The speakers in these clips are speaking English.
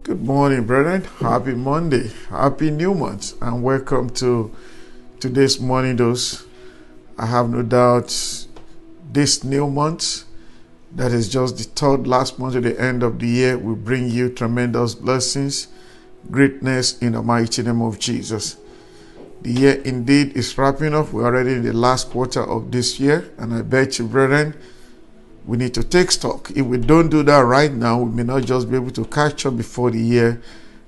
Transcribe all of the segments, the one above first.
Good morning, brethren. Happy Monday. Happy new month. And welcome to today's morning dose. I have no doubt this new month, that is just the third last month of the end of the year, will bring you tremendous blessings, greatness in the mighty name of Jesus. The year indeed is wrapping up. We're already in the last quarter of this year. And I bet you, brethren, we need to take stock. If we don't do that right now, we may not just be able to catch up before the year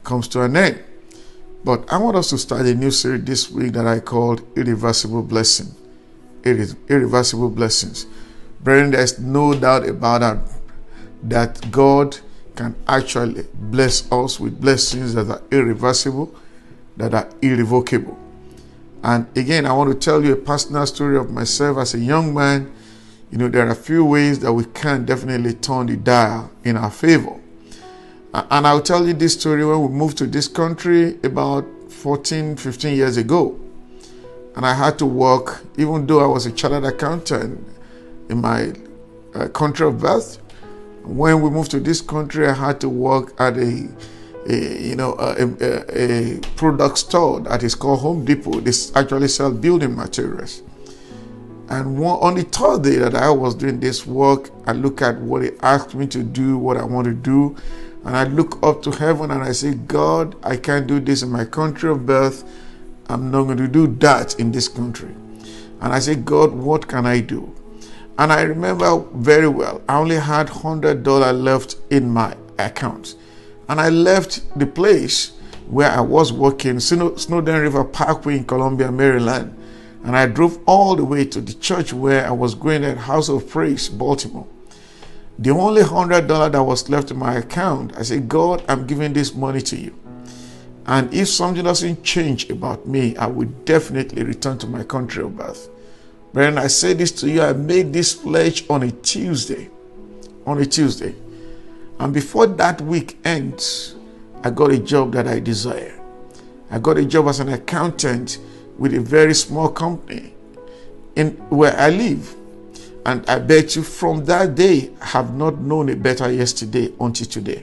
comes to an end. But I want us to start a new series this week that I called Irreversible Blessing. Irreversible Blessings. Brethren, there's no doubt about that God can actually bless us with blessings that are irreversible, that are irrevocable. And again, I want to tell you a personal story of myself as a young man. There are a few ways that we can definitely turn the dial in our favor. And I'll tell you this story when we moved to this country about 14, 15 years ago. And I had to work, even though I was a chartered accountant in my country of birth. When we moved to this country, I had to work at a product store that is called Home Depot. This actually sells building materials. And on the third day that I was doing this work, I look at what he asked me to do, what I want to do, and I look up to heaven and I say, God, I can't do this in my country of birth. I'm not going to do that in this country. And I say, God, what can I do? And I remember very well, I only had $100 left in my account. And I left the place where I was working, Snowden River Parkway in Columbia, Maryland. And I drove all the way to the church where I was going at House of Praise, Baltimore. The only $100 that was left in my account, I said, God, I'm giving this money to you. And if something doesn't change about me, I will definitely return to my country of birth. Brethren, I say this to you, I made this pledge on a Tuesday. And before that week ends, I got a job that I desire. I got a job as an accountant with a very small company in where I live. And I bet you from that day, I have not known a better yesterday until today.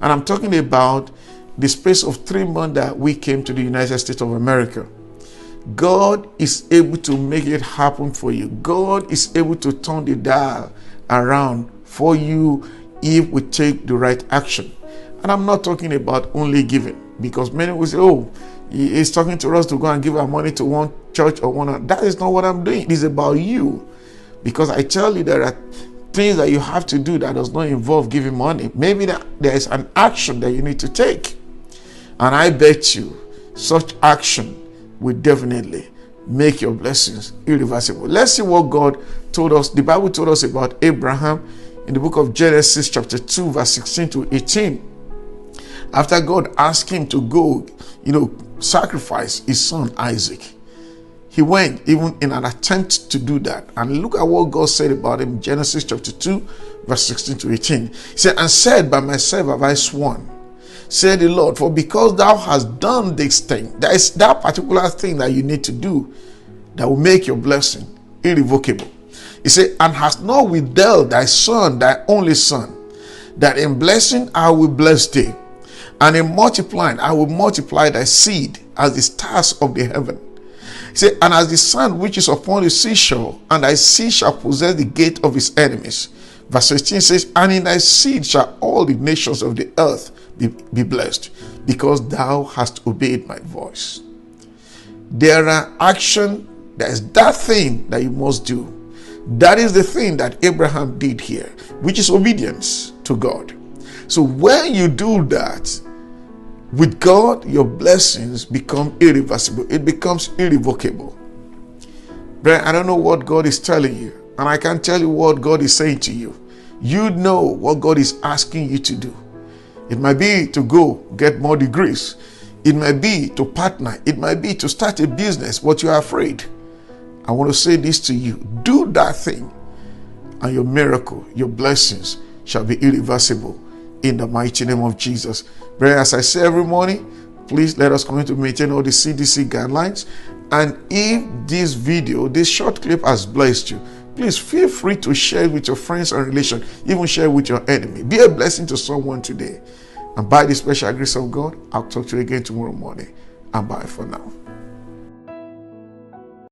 And I'm talking about the space of 3 months that we came to the United States of America. God is able to make it happen for you. God is able to turn the dial around for you if we take the right action. And I'm not talking about only giving, because many will say, oh, he's talking to us to go and give our money to one church or one. That is not what I'm doing. It is about you. Because I tell you, there are things that you have to do that does not involve giving money. Maybe there is an action that you need to take. And I bet you such action will definitely make your blessings irreversible. Let's see what God told us. The Bible told us about Abraham in the book of Genesis chapter 2 verse 16 to 18. After God asked him to go, sacrifice his son Isaac, he went even in an attempt to do that. And look at what God said about him in Genesis chapter 2 verse 16 to 18. He said, and said, by myself have I sworn, said the Lord, for because thou hast done this thing, there is that particular thing that you need to do that will make your blessing irrevocable. He said, and hast not withheld thy son, thy only son, that in blessing I will bless thee, and in multiplying I will multiply thy seed as the stars of the heaven. He said, and as the sand which is upon the seashore, and thy seed shall possess the gate of his enemies. Verse 16 says, and in thy seed shall all the nations of the earth be blessed, because thou hast obeyed my voice. There are action, there is that thing that you must do. That is the thing that Abraham did here, which is obedience to God. So when you do that, with God, your blessings become irreversible. It becomes irrevocable. Brian, I don't know what God is telling you, and I can't tell you what God is saying to you. You know what God is asking you to do. It might be to go get more degrees. It might be to partner. It might be to start a business, but you are afraid. I want to say this to you. Do that thing, and your miracle, your blessings shall be irreversible in the mighty name of Jesus. Brother, as I say every morning, please let us continue to maintain all the CDC guidelines. And if this video, this short clip has blessed you, please feel free to share it with your friends and relations, even share it with your enemy. Be a blessing to someone today. And by the special grace of God, I'll talk to you again tomorrow morning. And bye for now.